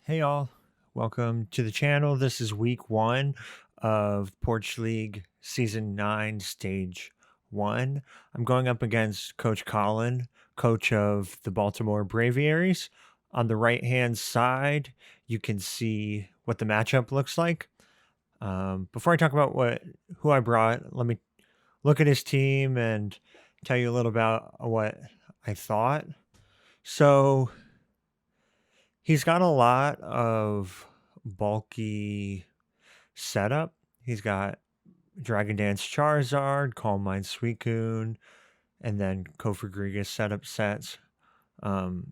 Hey all, welcome to the channel. This is week one of Porch League Season 9, Stage 1. I'm going up against Coach Colin, coach of the Baltimore Braviarys. On the right hand side, you can see what the matchup looks like. Before I talk about who I brought, let me look at his team and tell you a little about what I thought. So he's got a lot of bulky setup. He's got Dragon Dance Charizard, Calm Mind Suicune, and then Kofagrigus setup sets. So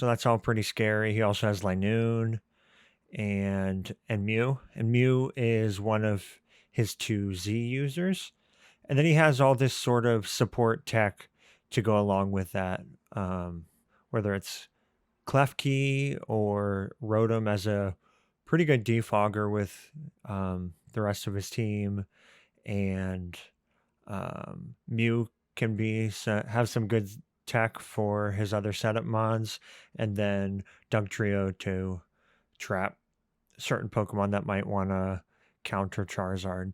that's all pretty scary. He also has Linoon and Mew. And Mew is one of his two Z users. And then he has all this sort of support tech to go along with that. Whether it's Klefki or Rotom as a pretty good defogger with the rest of his team, and Mew can have some good tech for his other setup mons, and then Dugtrio to trap certain Pokemon that might want to counter Charizard.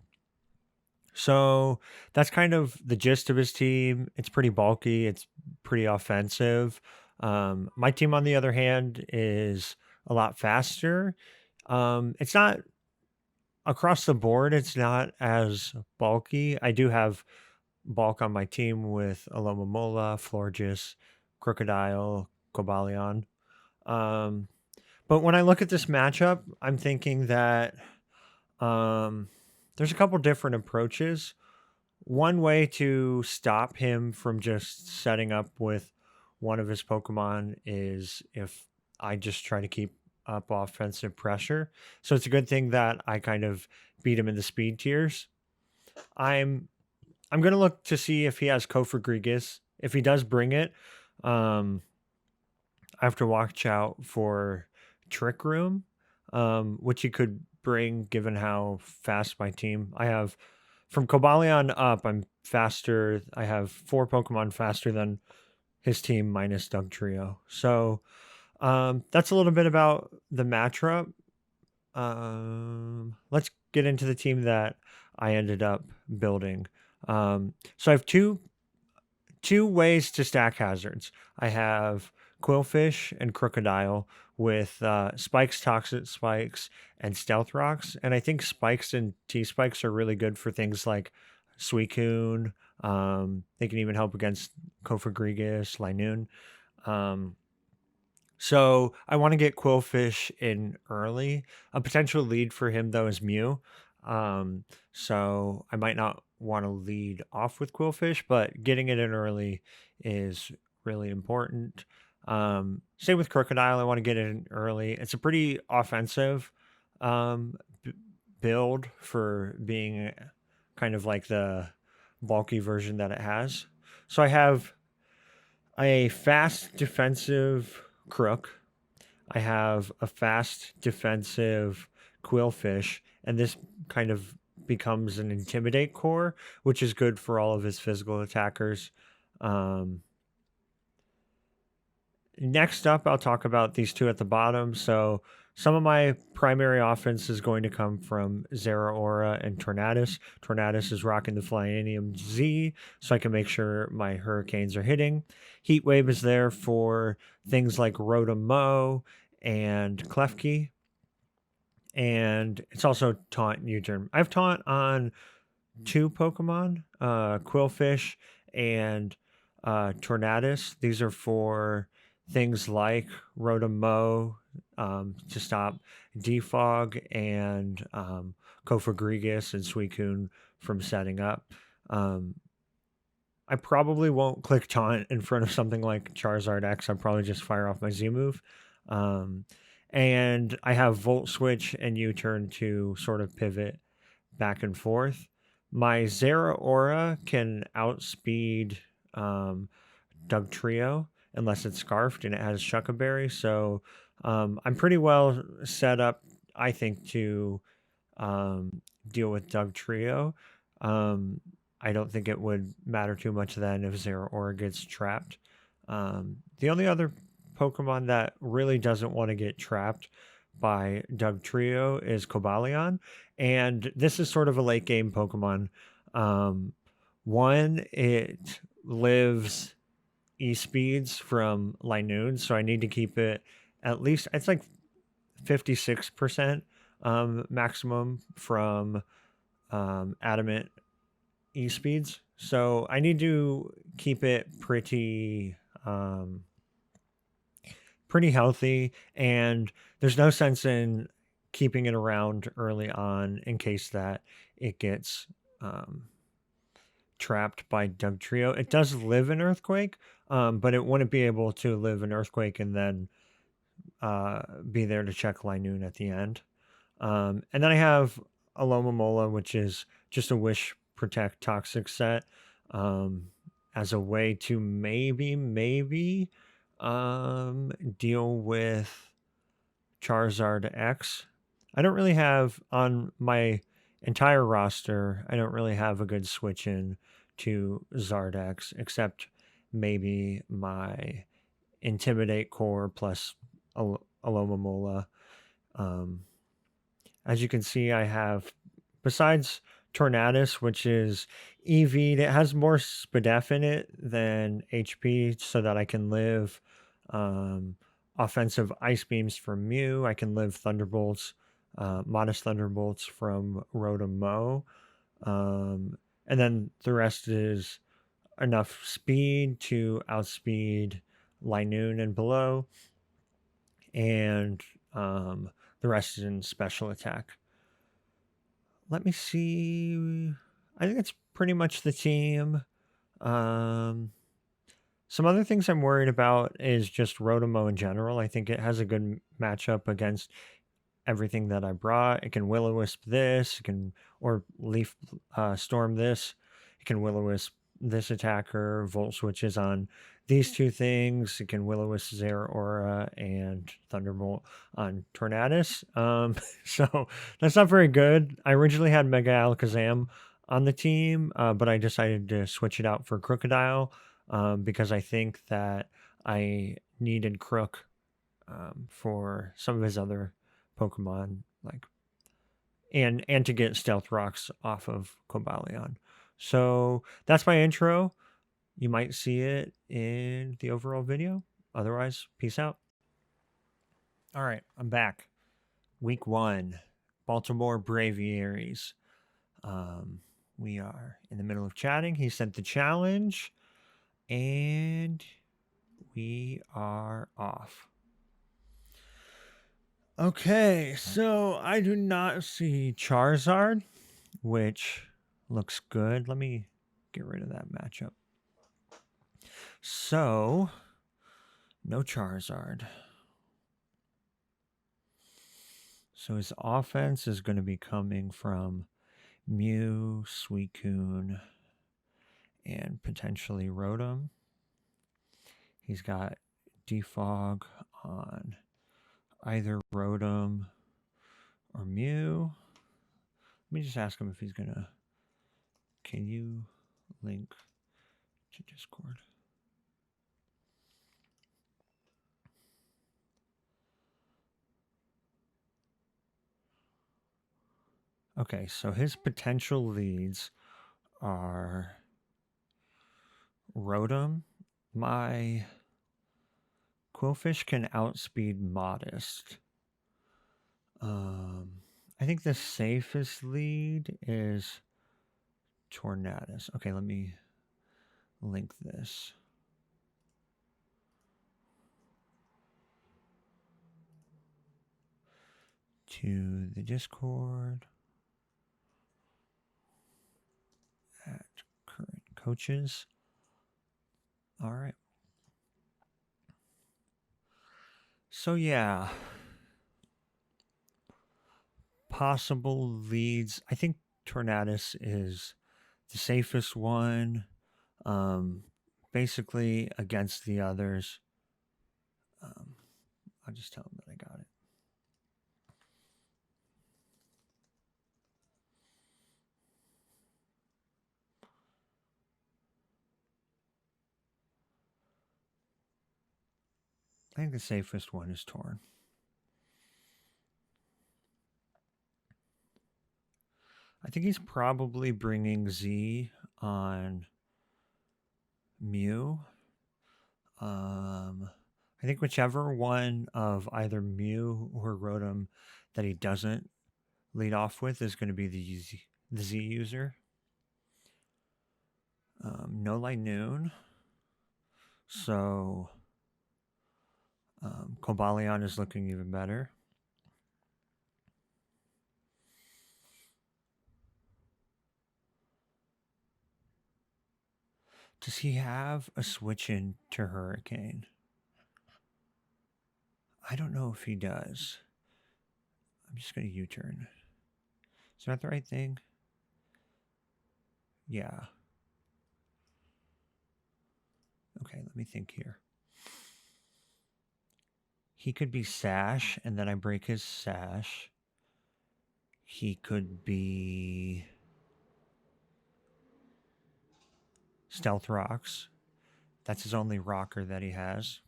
So that's kind of the gist of his team. It's pretty bulky. It's pretty offensive. My team, on the other hand, is a lot faster. It's not across the board. It's not as bulky. I do have bulk on my team with Alomomola, Florges, Crocodile, Cobalion. Um, but when I look at this matchup, I'm thinking that there's a couple different approaches. One way to stop him from just setting up with one of his Pokemon is if I just try to keep up offensive pressure. So it's a good thing that I kind of beat him in the speed tiers. I'm I'm gonna look to see if he has Kofagrigus. If he does bring it, um, I have to watch out for Trick Room, which he could bring given how fast my team. I have from Cobalion up, I'm faster. I have four Pokemon faster than his team minus Dugtrio. So that's a little bit about the matchup. Let's get into the team that I ended up building. So I have two ways to stack hazards. I have Quillfish and Crocodile with Spikes, Toxic Spikes, and Stealth Rocks. And I think Spikes and T-Spikes are really good for things like Suicune. They can even help against Kofagrigus, Linoon. So I want to get Quillfish in early. A potential lead for him, though, is Mew. So I might not want to lead off with Quillfish, but getting it in early is really important. Same with Crocodile. I want to get it in early. It's a pretty offensive um, b- build for being kind of like the bulky version that it has. So I have a fast defensive Crook. I have a fast defensive Quillfish, and this kind of becomes an Intimidate core, which is good for all of his physical attackers. Um, Next up, I'll talk about these two at the bottom. So some of my primary offense is going to come from Zeraora and Tornadus. Tornadus is rocking the Flyanium Z, so I can make sure my Hurricanes are hitting. Heat Wave is there for things like Rotom and Klefki. And it's also Taunt and U-Turn. I have Taunt on two Pokemon, Quillfish and Tornadus. These are for things like Rotom to stop Defog and Kofagrigus and Suicune from setting up. I probably won't click Taunt in front of something like Charizard X. I'll probably just fire off my Z move. And I have Volt Switch and U-Turn to sort of pivot back and forth. My Zeraora can outspeed Dugtrio unless it's Scarfed and it has Shuckaberry. So I'm pretty well set up, I think, to deal with Dugtrio. I don't think it would matter too much then if Zeraora gets trapped. The only other Pokemon that really doesn't want to get trapped by Doug Trio is Cobalion, and this is sort of a late game Pokemon. Um, One, it lives E-speeds from Linoon, so I need to keep it at least, it's like 56% maximum from Adamant E-speeds. So I need to keep it um, pretty healthy, and there's no sense in keeping it around early on in case that it gets um, trapped by Doug Trio. It does live in Earthquake, but it wouldn't be able to live in Earthquake and then be there to check Linoon at the end. And then I have Alomomola, which is just a Wish Protect Toxic set, um, as a way to maybe deal with Charizard X. I don't really have on my entire roster, I don't really have a good switch in to Zardex, except maybe my Intimidate core plus Alomomola. Um, as you can see, I have, besides Tornadus, which is EV'd, it has more SPDEF in it than HP, so that I can live um, offensive Ice Beams from Mew. I can live Thunderbolts, Modest Thunderbolts from Rotom-Mow. And then the rest is enough speed to outspeed Linoon and below, and the rest is in special attack. Let me see. I think it's pretty much the team. Um, some other things I'm worried about is just Rotom-Mow in general. I think it has a good matchup against everything that I brought. It can Will-O-Wisp this, it can, or Leaf Storm this. It can Will-O-Wisp this attacker, Volt switches on these two things. It can Will-O-Wisp Zeraora and Thunderbolt on Tornadus. So that's not very good. I originally had Mega Alakazam on the team, but I decided to switch it out for Crocodile because I think that I needed Crook for some of his other Pokemon, like, and to get Stealth Rocks off of Cobalion. So that's my intro. You might see it in the overall video. Otherwise, peace out. All right, I'm back. Week 1, Baltimore Braviarys. Um, we are in the middle of chatting. He sent the challenge, and we are off. Okay, so I do not see Charizard, which looks good. Let me get rid of that matchup. So, no Charizard. So his offense is going to be coming from Mew, Suicune, and potentially Rotom. He's got Defog on either Rotom or Mew. Let me just ask him if he's going to... Can you link to Discord? Okay, so his potential leads are Rotom. My Quillfish can outspeed Modest. I think the safest lead is Tornadus. Okay, let me link this. To the Discord at current coaches. All right. So yeah, possible leads. I think Tornadus is the safest one. Basically against the others. I'll just tell him that I got it. I think the safest one is Torn. I think he's probably bringing Z on Mew. I think whichever one of either Mew or Rotom that he doesn't lead off with is going to be the Z user. No Light Noon. So Cobalion is looking even better. Does he have a switch in to Hurricane? I don't know if he does. I'm just going to U-turn. Is that the right thing? Yeah. Okay, let me think here. He could be Sash, and then I break his Sash. He could be Stealth Rocks. That's his only rocker that he has.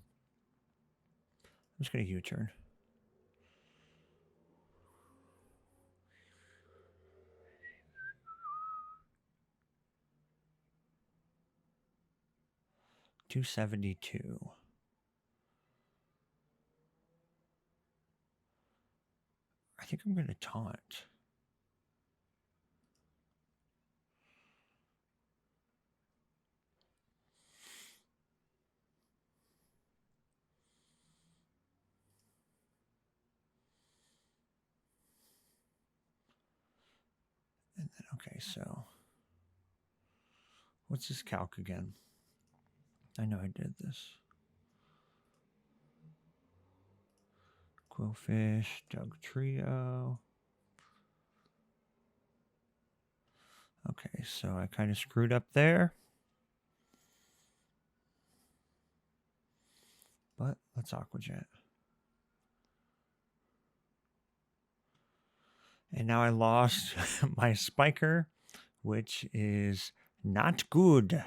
I'm just going to U-turn. $272. I think I'm going to taunt. And then, okay, so what's this calc again? I know I did this. Quillfish, Dugtrio. Okay, so I kind of screwed up there. But let's Aqua Jet. And now I lost my Spiker, which is not good.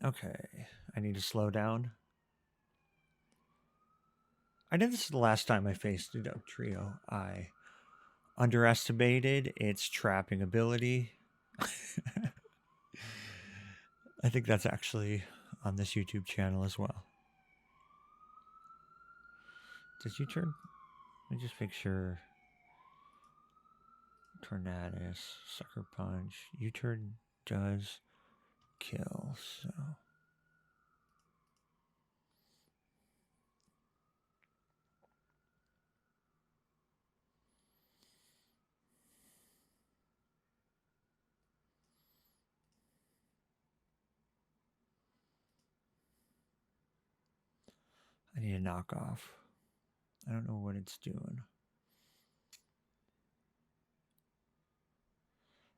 Okay, I need to slow down. I did this the last time I faced a Dugtrio. I underestimated its trapping ability. I think that's actually on this YouTube channel as well. Does U-turn? Let me just make sure. Tornadus, Sucker Punch. U-turn does kill, so. I need a knockoff. I don't know what it's doing.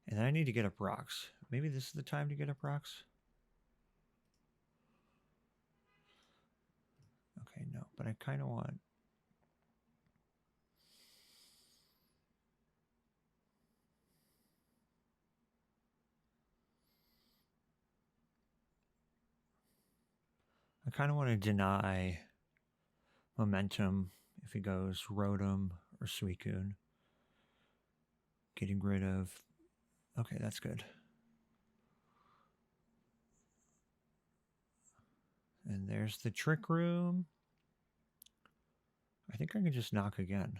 And then I need to get up rocks. Maybe this is the time to get up rocks? Okay, no, but I kind of want... I kind of want to deny momentum if he goes Rotom or Suicune. Getting rid of... Okay, that's good. And there's the Trick Room. I think I can just knock again.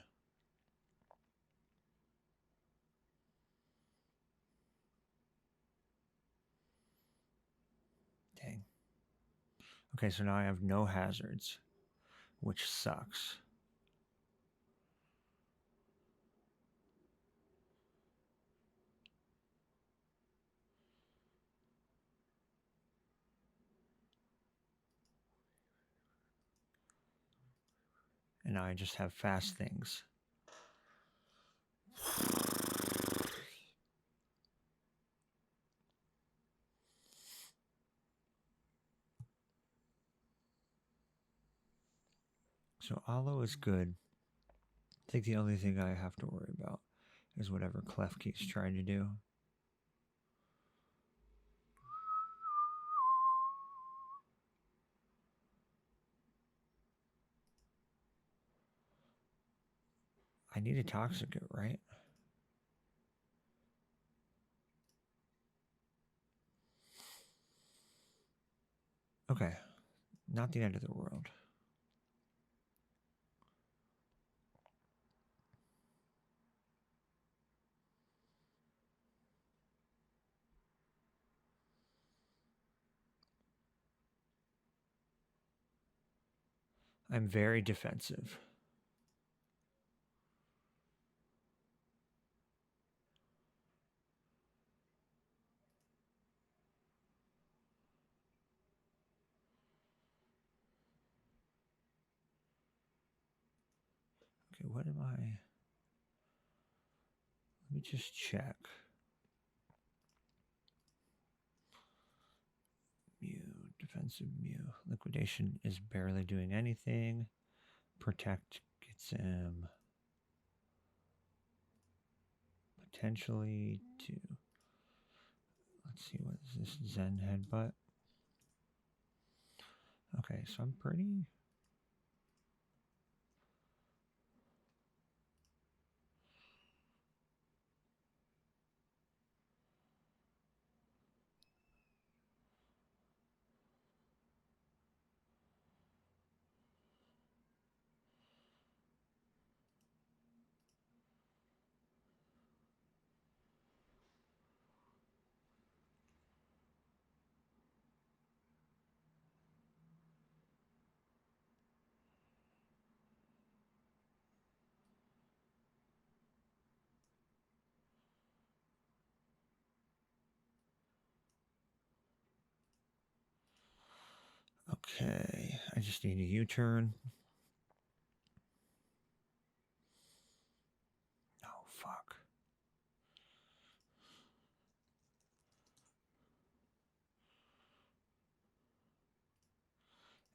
Dang. Okay, so now I have no hazards, which sucks. And now I just have fast things. So Aloe is good. I think the only thing I have to worry about is whatever Klefki's trying to do. I need a Toxicate, right? Okay. Not the end of the world. I'm very defensive. Okay, what am I? Let me just check. Mew, defensive Mew. Liquidation is barely doing anything. Protect gets him potentially to. Let's see, what is this? Zen Headbutt. Okay, so I'm pretty. Okay, I just need a U-turn. Oh, fuck.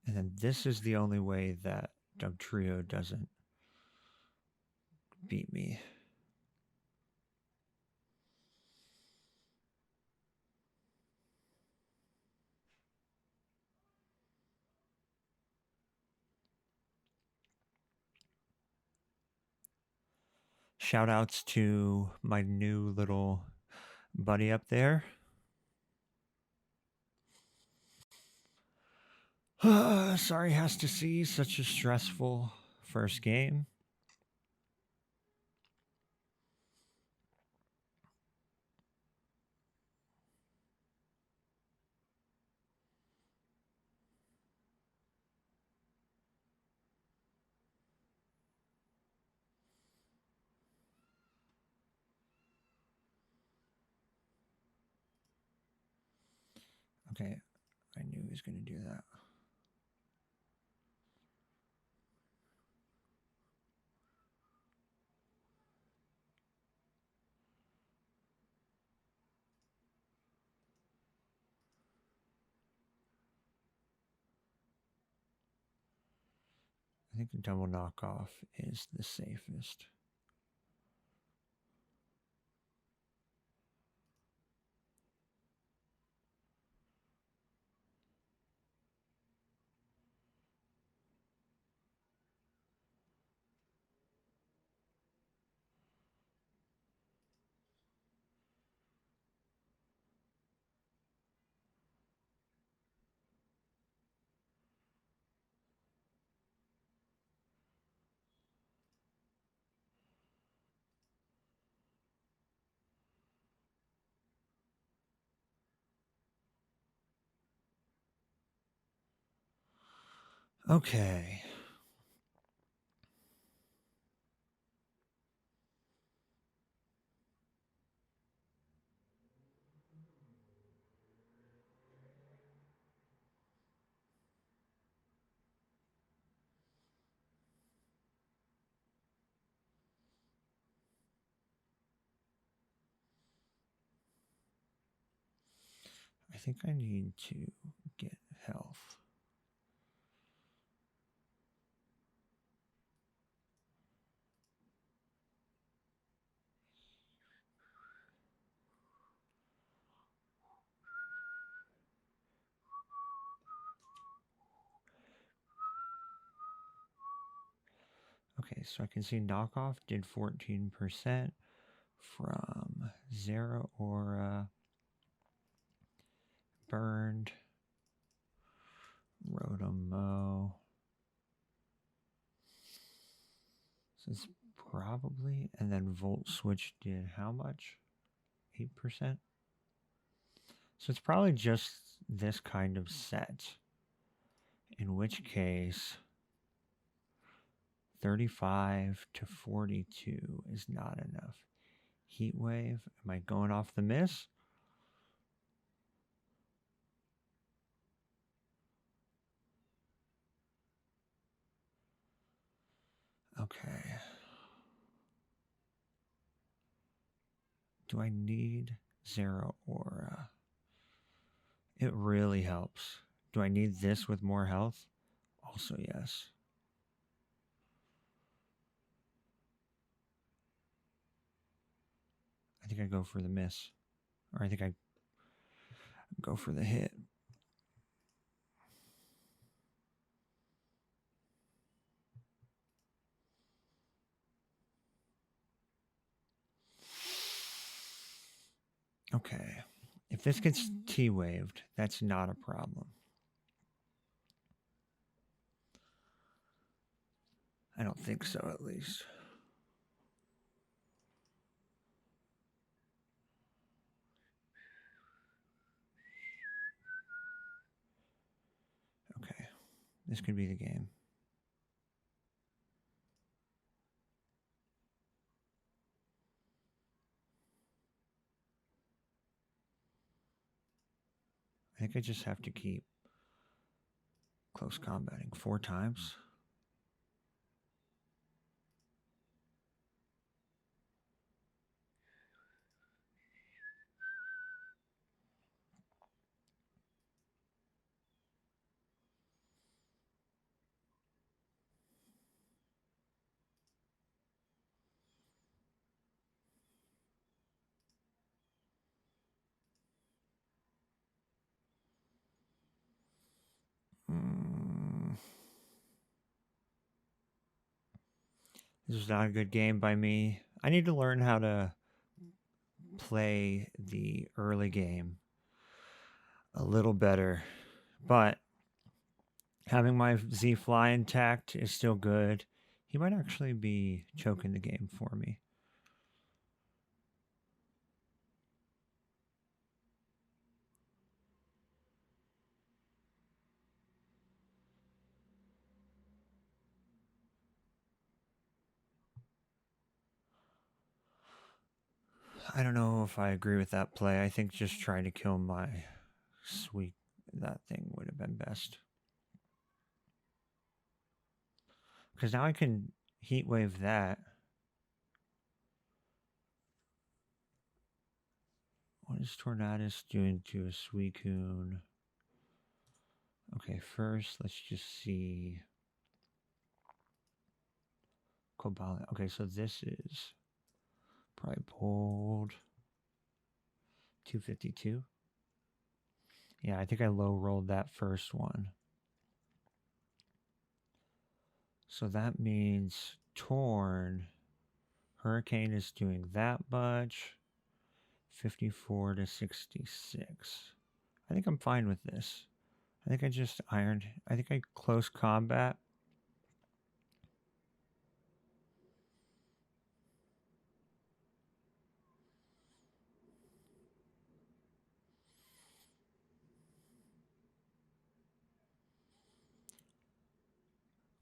And then this is the only way that Dugtrio doesn't beat me. Shout outs to my new little buddy up there. Sorry has to see such a stressful first game. Okay, I knew he was going to do that. I think the double knockoff is the safest. Okay. I think I need to get health. Okay, so I can see knockoff did 14% from Zero Aura, Burned, Rotomo. So it's probably, and then Volt Switch did how much? 8%? So it's probably just this kind of set. In which case, 35 to 42 is not enough. Heat Wave, am I going off the miss? Okay. Do I need Zero Aura? It really helps. Do I need this with more health? Also, yes. I think I go for the miss. Or I think I go for the hit. Okay. If this gets T-waved, that's not a problem. I don't think so, at least. Okay. This could be the game. I think I just have to keep close combating 4 times. This is not a good game by me. I need to learn how to play the early game a little better. But having my Z Fly intact is still good. He might actually be choking the game for me. I don't know if I agree with that play. I think just trying to kill my sweet, that thing would have been best. Because now I can heat wave that. What is Tornadus doing to a Suicune? Okay, first let's just see. Cobalt. Okay, so this is probably pulled 252. Yeah, I think I low rolled that first one. So that means Torn. Hurricane is doing that much. 54 to 66. I think I'm fine with this. I think I just ironed. I think I close combat.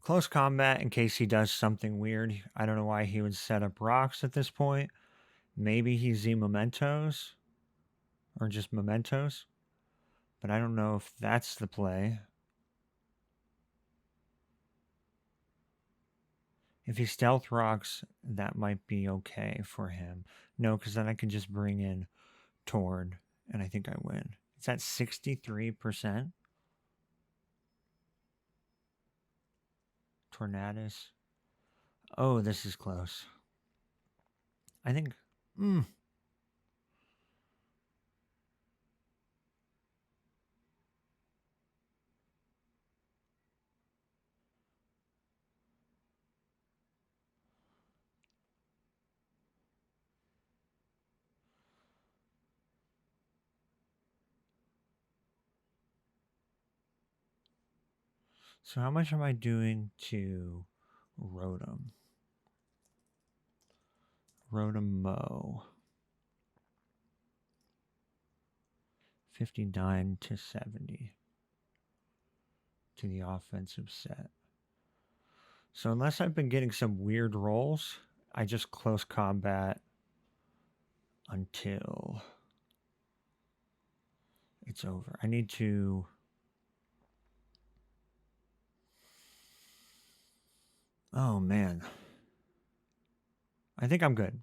Close combat in case he does something weird. I don't know why he would set up rocks at this point. Maybe he's Z Mementos. Or just Mementos. But I don't know if that's the play. If he stealth rocks, that might be okay for him. No, because then I can just bring in Torn, and I think I win. It's at 63%. Tornadus. Oh, this is close. I think... So how much am I doing to Rotom? Rotom 59 to 70 to the offensive set. So unless I've been getting some weird rolls, I just close combat until it's over. I need to. Oh man. I think I'm good.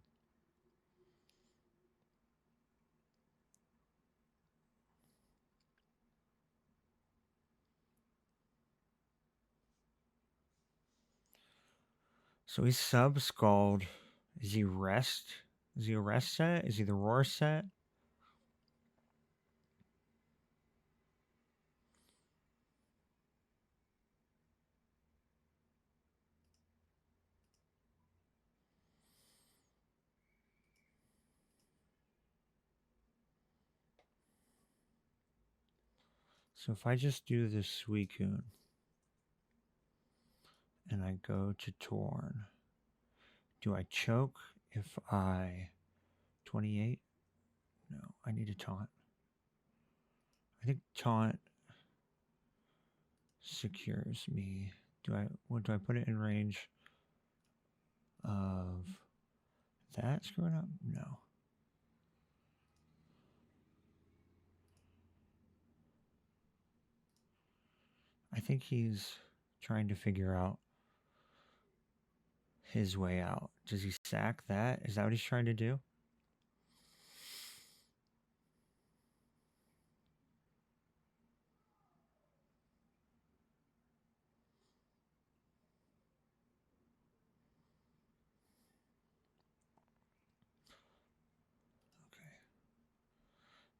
So he's sub Scald. Is he rest? Is he a rest set? Is he the roar set? So if I just do this Suicune and I go to Torn, do I choke if I 28? No, I need a taunt. I think taunt secures me. Do I put it in range of that screwing up? No. I think he's trying to figure out his way out. Does he sack that? Is that what he's trying to do? Okay.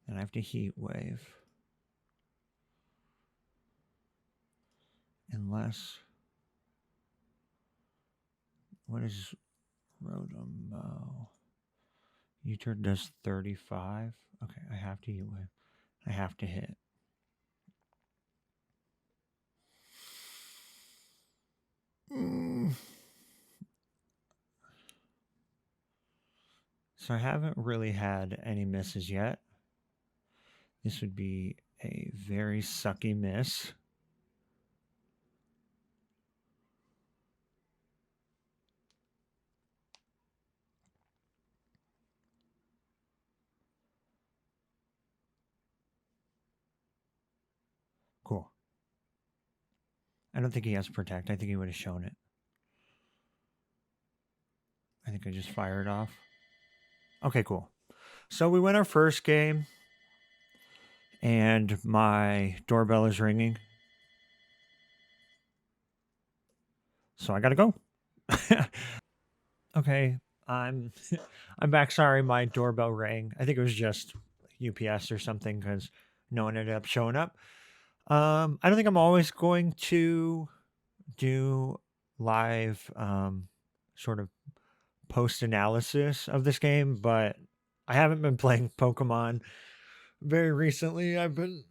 Then I have to heat wave. Unless. What is Rotom? U-turn does 35. Okay, I have to heat wave. I have to hit. So I haven't really had any misses yet. This would be a very sucky miss. Cool. I don't think he has protect. I think he would have shown it. I think I just fired off. Okay, cool. So we win our first game, and my doorbell is ringing. So I gotta go. Okay, I'm I'm back. Sorry, my doorbell rang. I think it was just UPS or something because no one ended up showing up. I don't think I'm always going to do live sort of post analysis of this game, but I haven't been playing Pokemon very recently. I've been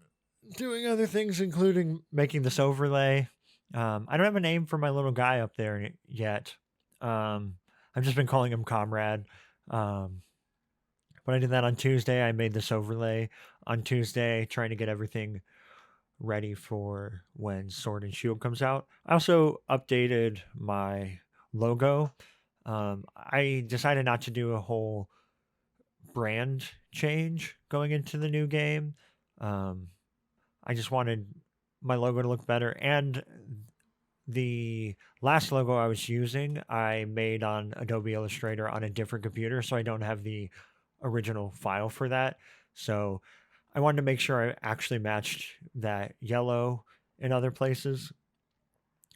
doing other things, including making this overlay. I don't have a name for my little guy up there yet. I've just been calling him Comrade. Um, but I did that on Tuesday. I made this overlay on Tuesday, trying to get everything ready for when Sword and Shield comes out. I also updated my logo. I decided not to do a whole brand change going into the new game. Um, I just wanted my logo to look better. And the last logo I was using, I made on Adobe Illustrator on a different computer, so I don't have the original file for that. So I wanted to make sure I actually matched that yellow in other places.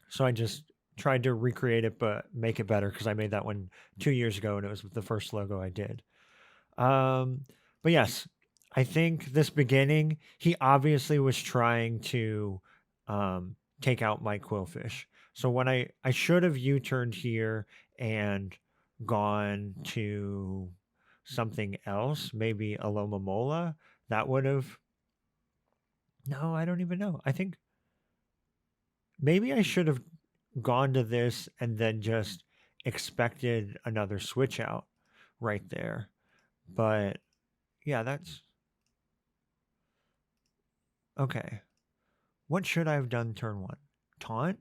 So I just tried to recreate it, but make it better because I made that one 2 years ago and it was the first logo I did. Um, but yes, I think this beginning, he obviously was trying to take out my Quillfish. So when I should have U-turned here and gone to something else, maybe a Lomomola, that would have. No, I don't even know. I think maybe I should have gone to this and then just expected another switch out right there. But yeah, that's okay. What should I have done turn one? Taunt?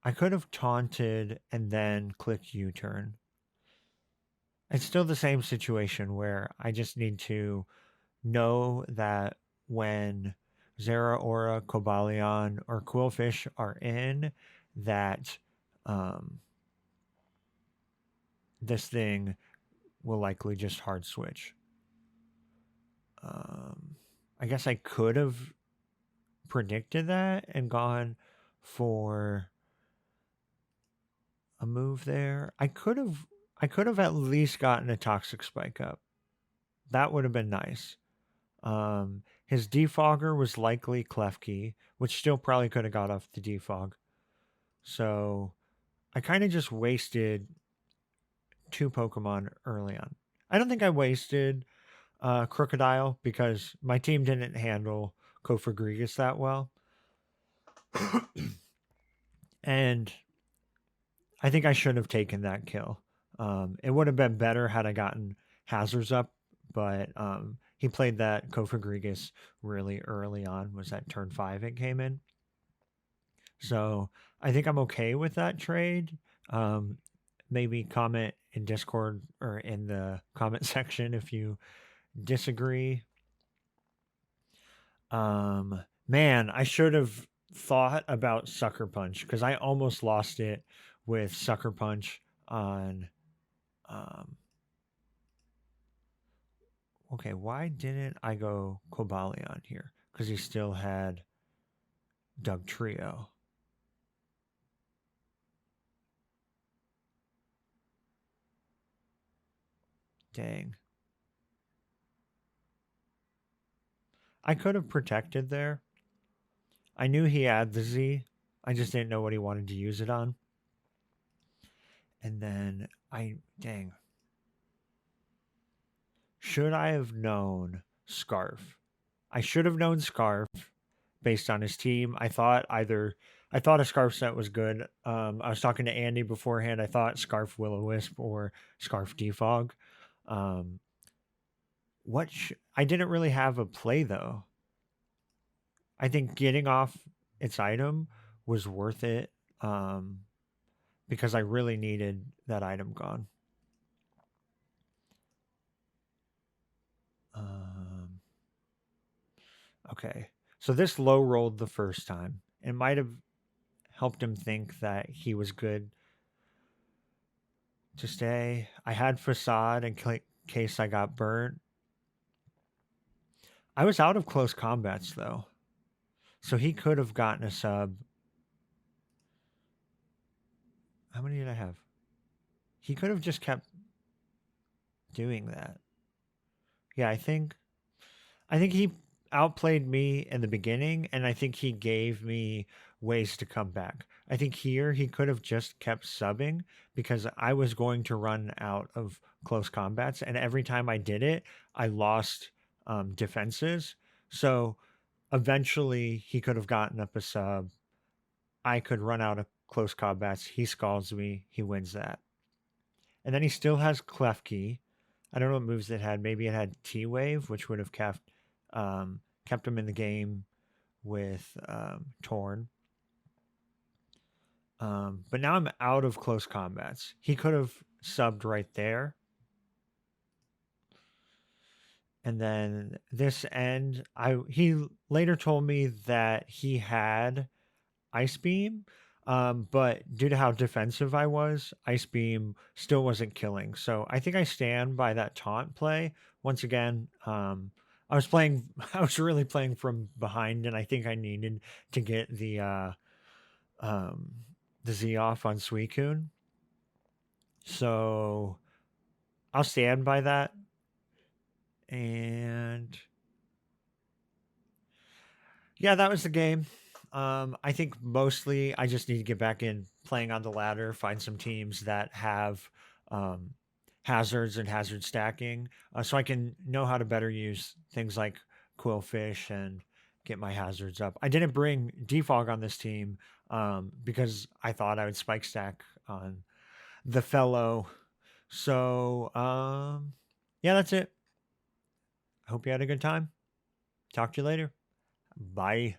I could have taunted and then clicked U turn. It's still the same situation where I just need to know that when Zera, Aura, Cobalion, or Quillfish are in, that um, this thing will likely just hard switch. Um, I guess I could have predicted that and gone for a move there. I could have at least gotten a toxic spike up. That would have been nice. His defogger was likely Klefki, which still probably could have got off the defog. So I kind of just wasted two Pokemon early on. I don't think I wasted Crocodile because my team didn't handle Kofagrigus that well. And I think I should have taken that kill. It would have been better had I gotten Hazards up, but he played that Kofagrigus really early on. Was that turn 5 it came in? So I think I'm okay with that trade. Um, Maybe comment in Discord or in the comment section if you disagree. Man, I should have thought about Sucker Punch because I almost lost it with Sucker Punch on. Um, okay, why didn't I go Cobalion here? Because he still had Doug Trio. Dang. I could have protected there. I knew he had the Z. I just didn't know what he wanted to use it on. And then dang. Should I have known Scarf? I should have known Scarf based on his team. I thought a Scarf set was good. I was talking to Andy beforehand. I thought Scarf Will-O-Wisp or Scarf Defog. Um, I didn't really have a play though. I think getting off its item was worth it because I really needed that item gone. Um, okay, so this low rolled the first time. It might have helped him think that he was good to stay. I had Facade in case I got burnt. I was out of close combats though, so he could have gotten a sub. How many did I have? He could have just kept doing that. Yeah, I think he outplayed me in the beginning, and I think he gave me ways to come back. I think here he could have just kept subbing because I was going to run out of close combats, and every time I did it, I lost defenses. So eventually, he could have gotten up a sub. I could run out of close combats. He scalds me. He wins that, and then he still has Klefki. I don't know what moves it had. Maybe it had T Wave, which would have kept him in the game with Torn. But now I'm out of close combats. He could have subbed right there. And then this end, he later told me that he had Ice Beam, but due to how defensive I was, Ice Beam still wasn't killing. So I think I stand by that taunt play. Once again, I was playing, I was really playing from behind, and I think I needed to get um, the Z off on Suicune. So I'll stand by that. And yeah, that was the game. I think mostly I just need to get back in playing on the ladder, find some teams that have um, hazards and hazard stacking, so I can know how to better use things like Quillfish and get my hazards up. I didn't bring defog on this team because I thought I would spike stack on the fellow. So yeah, that's it. I hope you had a good time. Talk to you later. Bye.